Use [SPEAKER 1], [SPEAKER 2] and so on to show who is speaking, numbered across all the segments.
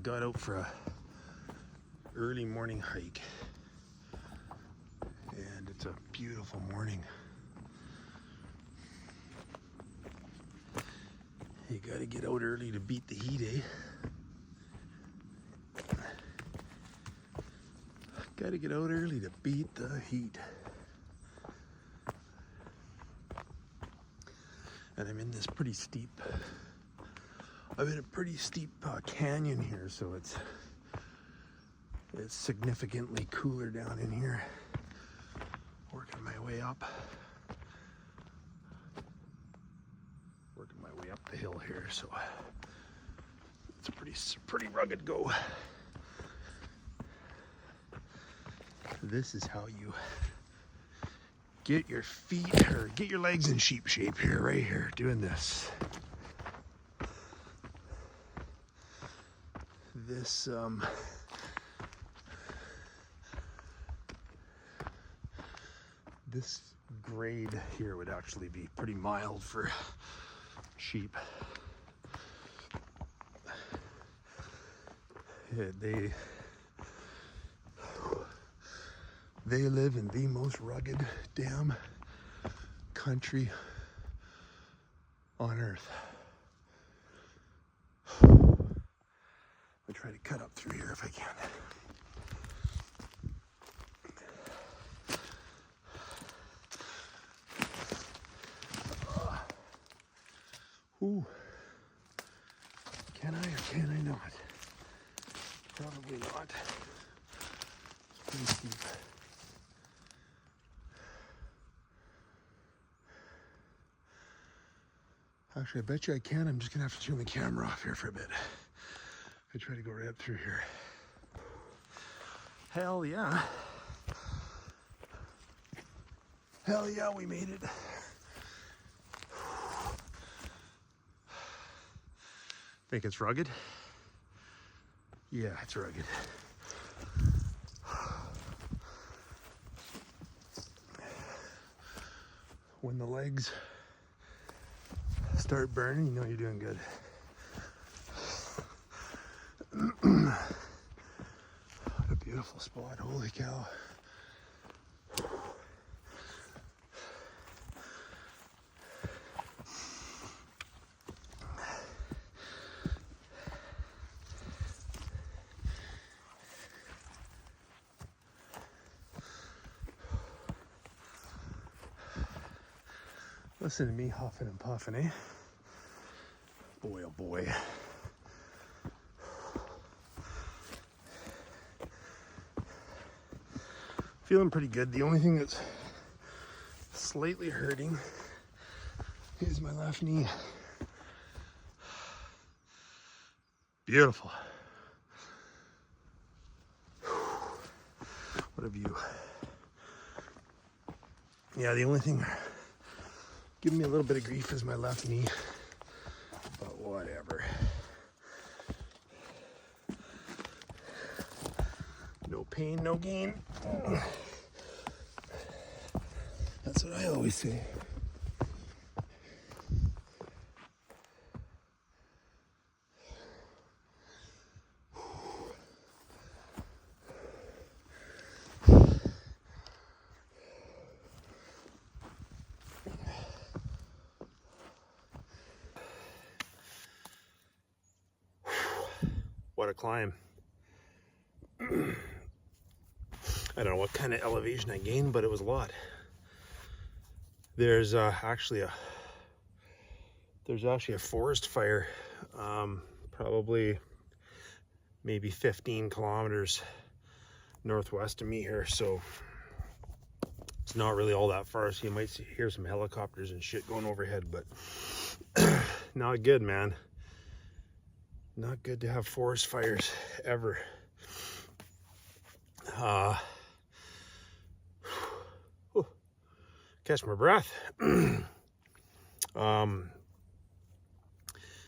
[SPEAKER 1] got out for a early morning hike, and it's a beautiful morning. You gotta get out early to beat the heat, eh? Gotta get out early to beat the heat. And I'm in this pretty steep, I'm in a pretty steep canyon here, so it's significantly cooler down in here. Working my way up. Working my way up the hill here, so it's a pretty rugged go. This is how you get your feet, or get your legs in sheep shape here, right here, doing this. This grade here would actually be pretty mild for sheep. Yeah, they live in the most rugged damn country on earth. I'll try to cut up through here if I can. Ooh. Can I or can I not? Probably not. It's pretty steep. Actually, I bet you I can. I'm just gonna have to turn the camera off here for a bit. I try to go right up through here. Hell yeah. Hell yeah, we made it. Think it's rugged? Yeah, it's rugged. When the legs start burning, you know you're doing good. What a beautiful spot, holy cow. Listen to me huffing and puffing, eh? Boy, oh boy. Feeling pretty good. The only thing that's slightly hurting is my left knee. Beautiful. What a view. Yeah, the only thing giving me a little bit of grief is my left knee, but whatever. No pain, no gain. That's what I always say. What a climb. I don't know what kind of elevation I gained, but it was a lot. There's actually a forest fire, probably maybe 15 kilometers northwest of me here, so it's not really all that far, so you might hear some helicopters and shit going overhead, but not good, man. Not good to have forest fires ever. Catch my breath.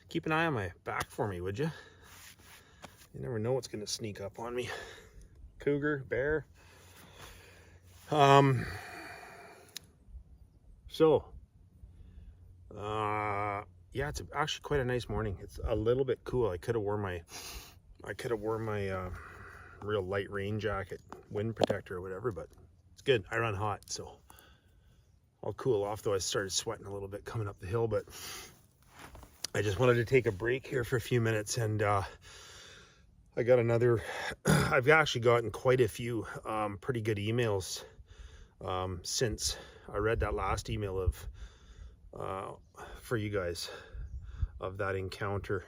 [SPEAKER 1] Keep an eye on my back for me, would you? You never know what's gonna sneak up on me. Cougar, bear. Yeah, it's actually quite a nice morning. It's a little bit cool. I could have worn my I could have worn my real light rain jacket, wind protector or whatever, but it's good. I run hot, so I'll cool off, though I started sweating a little bit coming up the hill. But I just wanted to take a break here for a few minutes, and I got another, I've actually gotten quite a few pretty good emails since I read that last email of for you guys of that encounter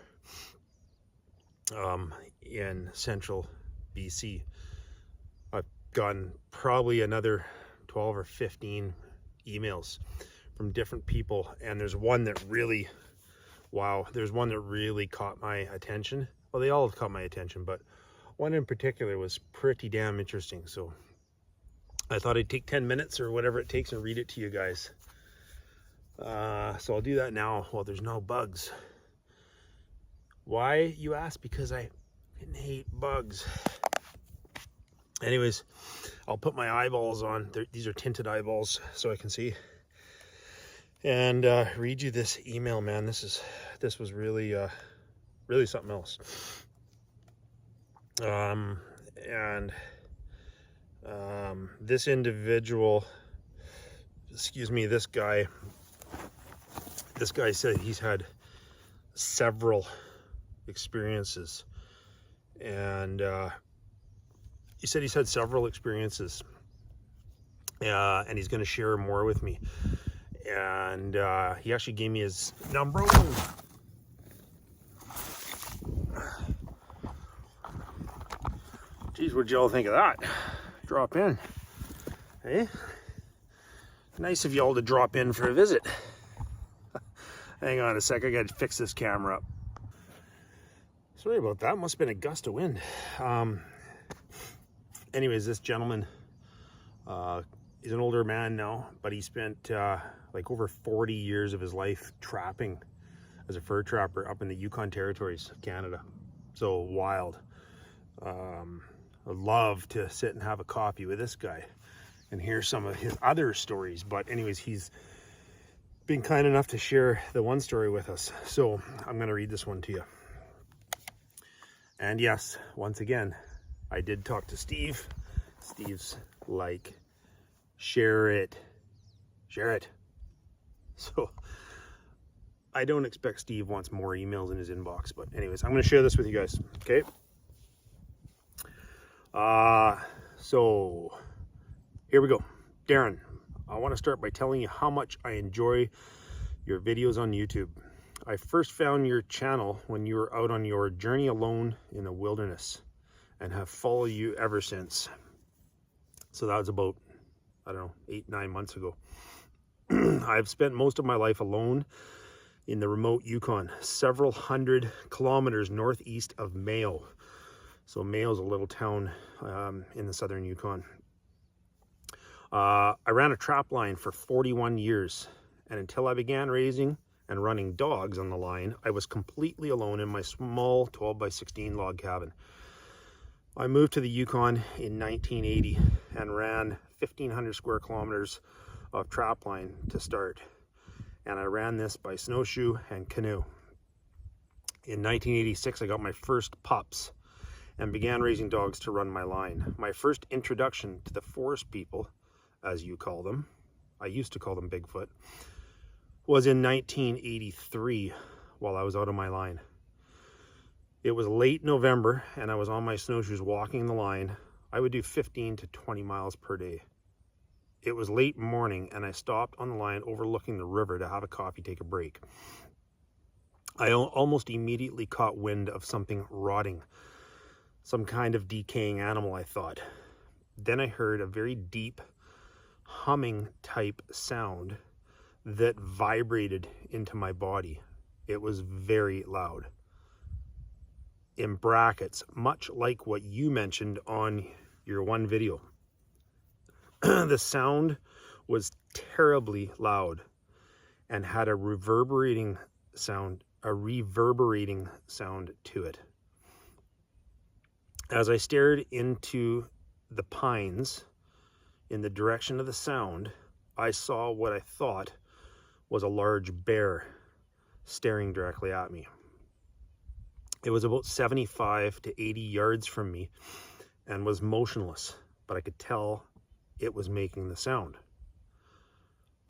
[SPEAKER 1] in central BC. I've gotten probably another 12 or 15 emails from different people, and there's one that really, wow, there's one that really caught my attention. Well, they all have caught my attention, but one in particular was pretty damn interesting. So I thought I'd take 10 minutes or whatever it takes and read it to you guys. So I'll do that now while there's no bugs. Why, you ask? Because I hate bugs. Anyways, I'll put my eyeballs on. These are tinted eyeballs so I can see. And read you this email, man. This was really really something else. This individual, excuse me, this guy said he's had several experiences, and he said he's had several experiences, and he's going to share more with me. And he actually gave me his number. Geez, what'd y'all think of that? Drop in, hey? Nice of y'all to drop in for a visit. Hang on a sec, I gotta fix this camera up. Sorry about that, must have been a gust of wind. Anyways, this gentleman, he's an older man now, but he spent like over 40 years of his life trapping as a fur trapper up in the Yukon territories of Canada. So wild. I'd love to sit and have a coffee with this guy and hear some of his other stories. But anyways, he's been kind enough to share the one story with us. So I'm going to read this one to you. And yes, once again, I did talk to Steve. Steve's like, share it. So I don't expect Steve wants more emails in his inbox. But anyways, I'm going to share this with you guys. Okay. So here we go. Darren, I want to start by telling you how much I enjoy your videos on YouTube. I first found your channel when you were out on your journey alone in the wilderness and have followed you ever since. So that was about, I don't know, 8-9 months ago. I've spent most of my life alone in the remote Yukon, several hundred kilometers northeast of Mayo. So Mayo's a little town in the southern Yukon. I ran a trap line for 41 years, and until I began raising and running dogs on the line, I was completely alone in my small 12 by 16 log cabin. I moved to the Yukon in 1980 and ran 1,500 square kilometers of trap line to start. And I ran this by snowshoe and canoe. In 1986, I got my first pups and began raising dogs to run my line. My first introduction to the forest people, as you call them, I used to call them Bigfoot, was in 1983 while I was out on my line. It was late November and I was on my snowshoes walking the line. I would do 15 to 20 miles per day. It was late morning and I stopped on the line overlooking the river to have a coffee, take a break. I almost immediately caught wind of something rotting. Some kind of decaying animal, I thought. Then I heard a very deep humming type sound that vibrated into my body. It was very loud. In brackets, much like what you mentioned on your one video. The sound was terribly loud and had a reverberating sound to it. As I stared into the pines in the direction of the sound, I saw what I thought was a large bear staring directly at me. It was about 75 to 80 yards from me and was motionless, but I could tell it was making the sound.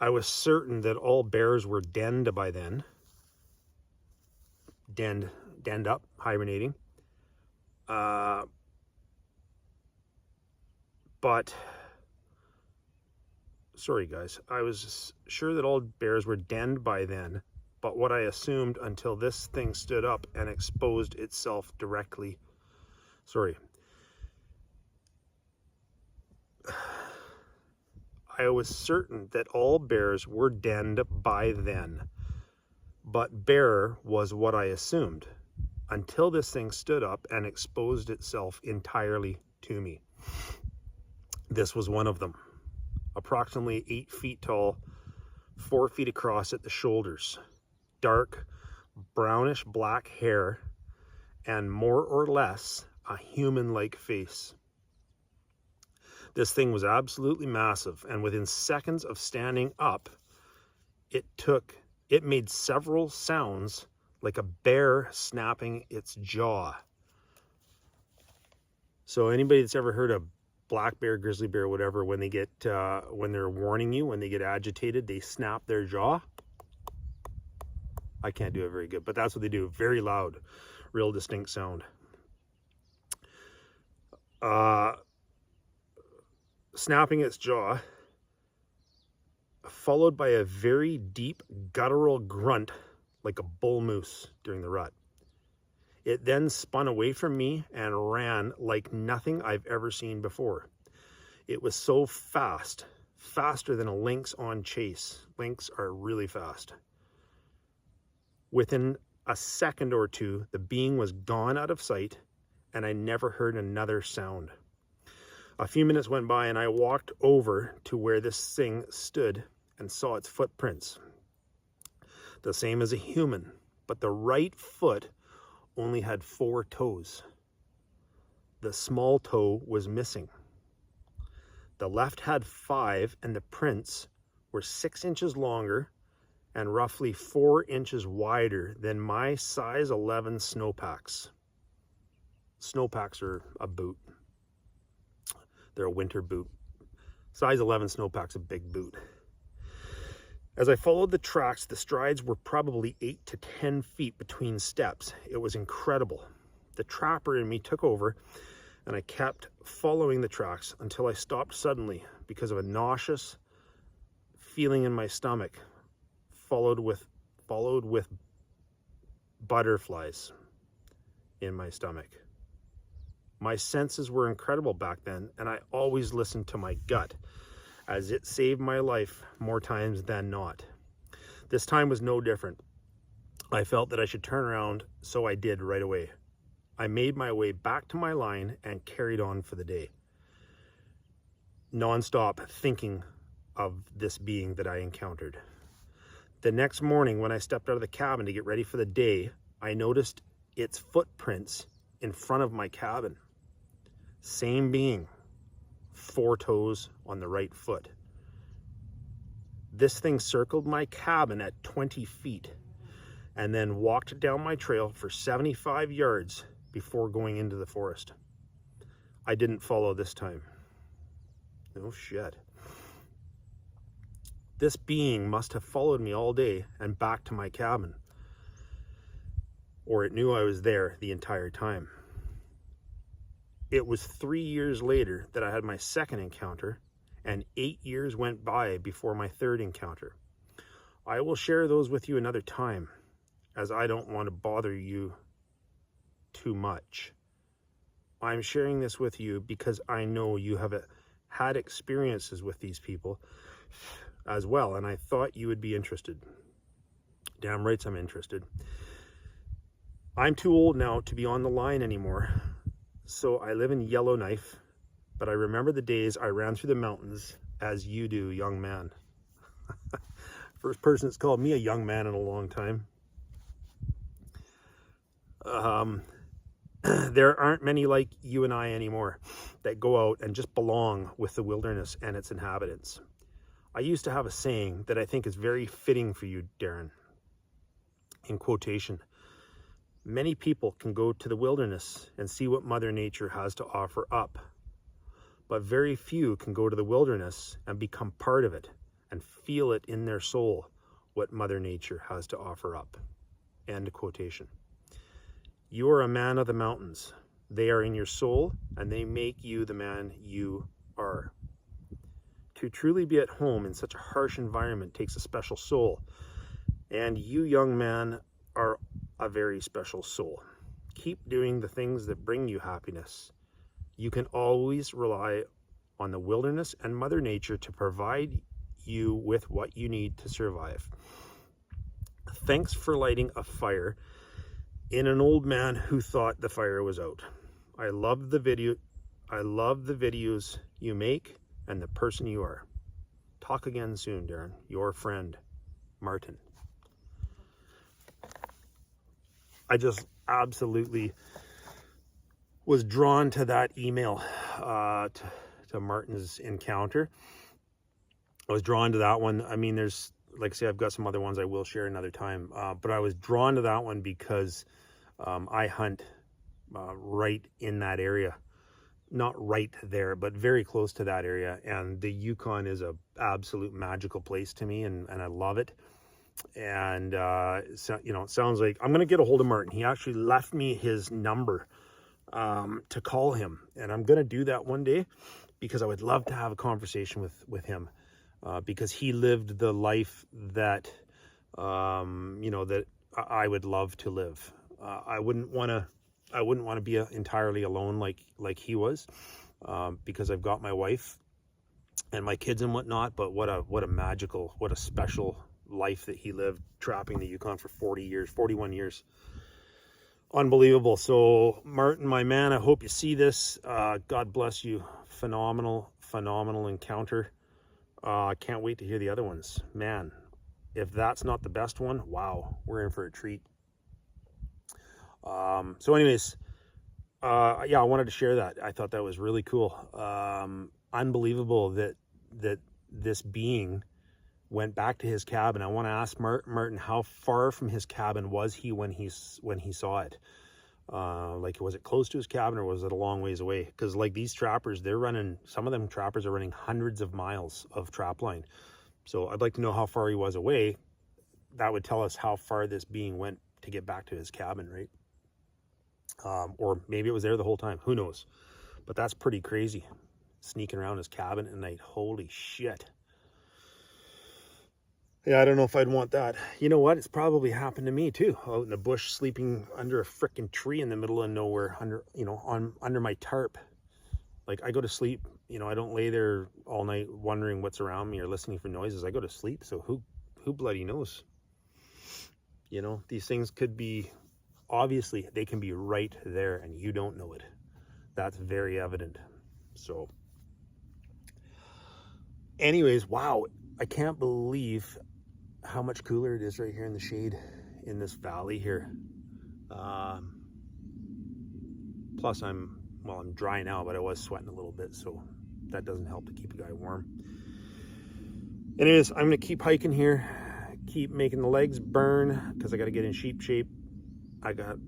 [SPEAKER 1] I was certain that all bears were denned by then, denned up, hibernating. But, sorry guys, I was sure that all bears were denned by then, but what I assumed until this thing stood up and exposed itself directly. I was certain that all bears were denned by then, but bear was what I assumed until this thing stood up and exposed itself entirely to me. This was one of them, approximately 8 feet tall, 4 feet across at the shoulders, dark brownish black hair, and more or less a human-like face. This thing was absolutely massive, and within seconds of standing up, it made several sounds like a bear snapping its jaw. So anybody that's ever heard of black bear, grizzly bear, whatever, when they get when they're warning you, when they get agitated, they snap their jaw. I can't do it very good, but that's what they do. Very loud, real distinct sound. Snapping its jaw, followed by a very deep guttural grunt like a bull moose during the rut. It then spun away from me and ran like nothing I've ever seen before. It was so fast, faster than a lynx on chase. Lynx are really fast. Within a second or two, the being was gone out of sight, and I never heard another sound. A few minutes went by, and I walked over to where this thing stood and saw its footprints. The same as a human, but the right foot only had 4 toes. The small toe was missing. The left had 5, and the prints were 6 inches longer and roughly 4 inches wider than my size 11 snowpacks. Snowpacks are a boot. They're a winter boot. Size 11 snowpack's a big boot. As I followed the tracks, the strides were probably 8 to 10 feet between steps. It was incredible. The trapper in me took over, and I kept following the tracks until I stopped suddenly because of a nauseous feeling in my stomach, followed with butterflies in my stomach. My senses were incredible back then, and I always listened to my gut, as it saved my life more times than not. This time was no different. I felt that I should turn around, so I did right away. I made my way back to my line and carried on for the day, non-stop thinking of this being that I encountered. The next morning, when I stepped out of the cabin to get ready for the day, I noticed its footprints in front of my cabin. Same being, 4 toes on the right foot. This thing circled my cabin at 20 feet and then walked down my trail for 75 yards before going into the forest. I didn't follow this time. No shit. This being must have followed me all day and back to my cabin, or it knew I was there the entire time. It was 3 years later that I had my second encounter, and 8 years went by before my third encounter. I will share those with you another time, as I don't want to bother you too much. I'm sharing this with you because I know you have had experiences with these people as well, and I thought you would be interested. Damn rights I'm interested. I'm too old now to be on the line anymore, so I live in Yellowknife, but I remember the days I ran through the mountains as you do, young man. First person that's called me a young man in a long time. There aren't many like you and I anymore that go out and just belong with the wilderness and its inhabitants. I used to have a saying that I think is very fitting for you, Darren. In quotation, Many people can go to the wilderness and see what Mother Nature has to offer up, but very few can go to the wilderness and become part of it and feel it in their soul what Mother Nature has to offer up. End quotation. You are a man of the mountains. They are in your soul, and they make you the man you are. To truly be at home in such a harsh environment takes a special soul, and you, young man, are a very special soul. Keep doing the things that bring you happiness. You can always rely on the wilderness and Mother Nature to provide you with what you need to survive. Thanks for lighting a fire in an old man who thought the fire was out. I love the videos you make and the person you are. Talk again soon, Darren. Your friend, Martin. I just absolutely was drawn to that email, to Martin's encounter. I was drawn to that one. I mean, there's, like I say, I've got some other ones I will share another time, but I was drawn to that one because I hunt right in that area. Not right there, but very close to that area. And the Yukon is a absolute magical place to me, and I love it. And so, you know, it sounds like I'm going to get a hold of Martin. He actually left me his number to call him, and I'm going to do that one day because I would love to have a conversation with him, because he lived the life that you know, that I would love to live. I wouldn't want to be entirely alone like he was, because I've got my wife and my kids and whatnot. But what a magical, what a special life that he lived, trapping the Yukon for 41 years. Unbelievable. So Martin, my man, I hope you see this. God bless you. Phenomenal encounter. I can't wait to hear the other ones, man. If that's not the best one, wow, we're in for a treat. So anyways, yeah, I wanted to share that. I thought that was really cool. Unbelievable that this being went back to his cabin. I want to ask Martin, how far from his cabin was he when he saw it? Like, was it close to his cabin or was it a long ways away? Because like these trappers, some of them trappers are running hundreds of miles of trap line. So I'd like to know how far he was away. That would tell us how far this being went to get back to his cabin, right? Or maybe it was there the whole time. Who knows? But that's pretty crazy. Sneaking around his cabin at night. Holy shit. Yeah, I don't know if I'd want that. You know what? It's probably happened to me too. Out in the bush, sleeping under a frickin' tree in the middle of nowhere, under my tarp. Like, I go to sleep, you know, I don't lay there all night wondering what's around me or listening for noises. I go to sleep, so who bloody knows? You know, these things could be, obviously, they can be right there and you don't know it. That's very evident. So, anyways, wow, I can't believe how much cooler it is right here in the shade in this valley here. Plus I'm dry now, but I was sweating a little bit, so that doesn't help to keep a guy warm. Anyways, I'm gonna keep hiking here, keep making the legs burn because I got to get in sheep shape. I got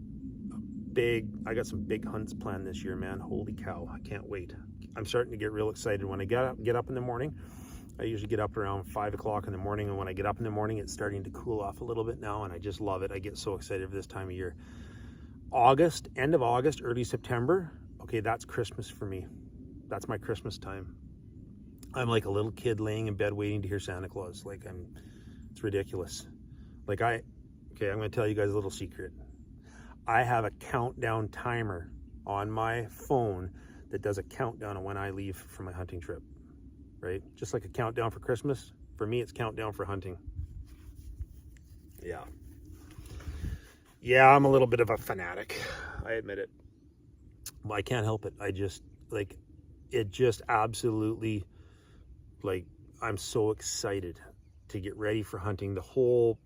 [SPEAKER 1] some big hunts planned this year, man. Holy cow, I can't wait. I'm starting to get real excited when I get up in the morning. I usually get up around 5 o'clock in the morning, and when I get up in the morning, it's starting to cool off a little bit now, and I just love it. I get so excited for this time of year. August, end of August, early September, okay, that's Christmas for me. That's my Christmas time. I'm like a little kid laying in bed waiting to hear Santa Claus. Like, it's ridiculous. Like, okay, I'm going to tell you guys a little secret. I have a countdown timer on my phone that does a countdown on when I leave for my hunting trip. Right? Just like a countdown for Christmas. For me, it's countdown for hunting. Yeah. Yeah, I'm a little bit of a fanatic. I admit it. Well, I can't help it. I just, like, it just absolutely, like, I'm so excited to get ready for hunting. The whole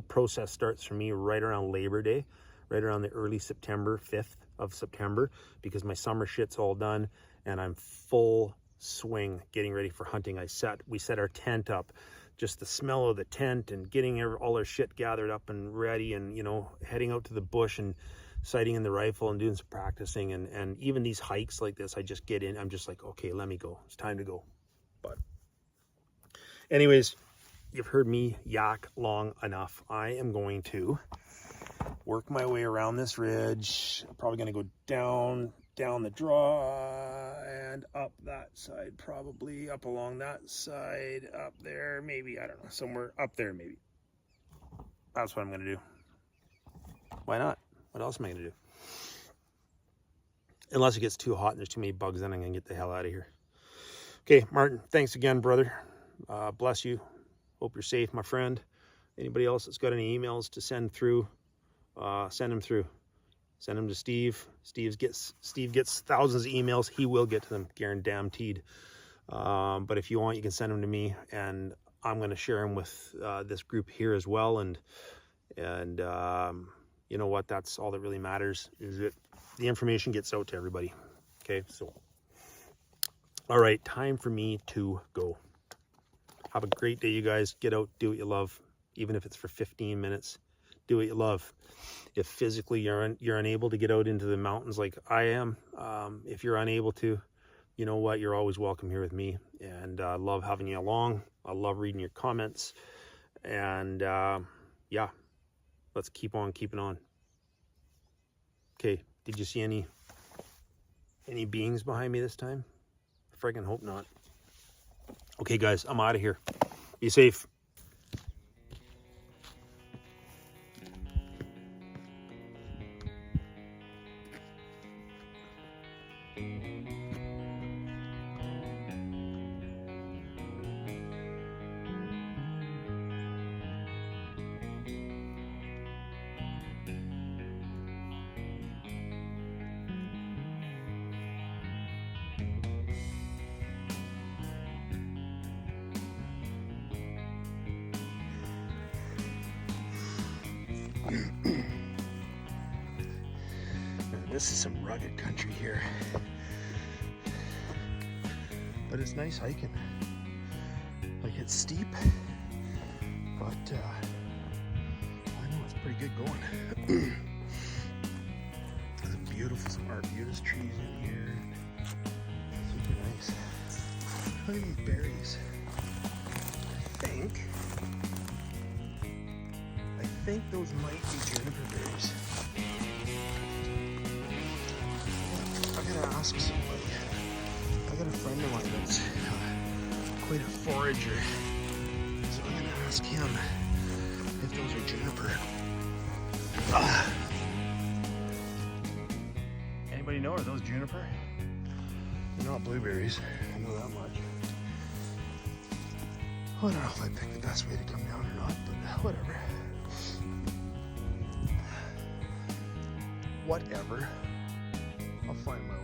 [SPEAKER 1] process starts for me right around Labor Day, right around the early September, 5th of September, because my summer shit's all done and I'm full swing getting ready for hunting. We set our tent up, just the smell of the tent and getting all our shit gathered up and ready, and, you know, heading out to the bush and sighting in the rifle and doing some practicing, and even these hikes like this, I just get in, I'm just like, okay, let me go, it's time to go. But anyways, you've heard me yak long enough. I am going to work my way around this ridge. I'm probably going to go down the draw and up that side, probably up along that side, up there, maybe, I don't know, somewhere up there maybe. That's what I'm going to do. Why not? What else am I going to do? Unless it gets too hot and there's too many bugs, then I'm going to get the hell out of here. Okay, Martin, thanks again, brother. Bless you. Hope you're safe, my friend. Anybody else that's got any emails to send through, send them through. Send them to Steve. Steve gets thousands of emails. He will get to them, guaranteed. But if you want, you can send them to me, and I'm going to share them with this group here as well. And you know what? That's all that really matters, is that the information gets out to everybody. Okay, so all right, time for me to go. Have a great day, you guys. Get out, do what you love, even if it's for 15 minutes. Do what you love. If physically you're unable to get out into the mountains like I am, if you're unable to, you know what? You're always welcome here with me, and I love having you along. I love reading your comments, and yeah, let's keep on keeping on. Okay, did you see any beings behind me this time? I friggin' hope not. Okay, guys, I'm out of here. Be safe. This is some rugged country here, but it's nice hiking. Like, it's steep, but I know it's pretty good going. There's beautiful, some arbutus trees in here. Super nice. Look at these berries. I think those might be juniper berries. I gotta ask somebody. I got a friend of mine that's quite a forager, so I'm gonna ask him if those are juniper. Anybody know, are those juniper? They're not blueberries, I know that much. I don't know if I picked the best way to come down or not, but whatever. Whatever. I'll find my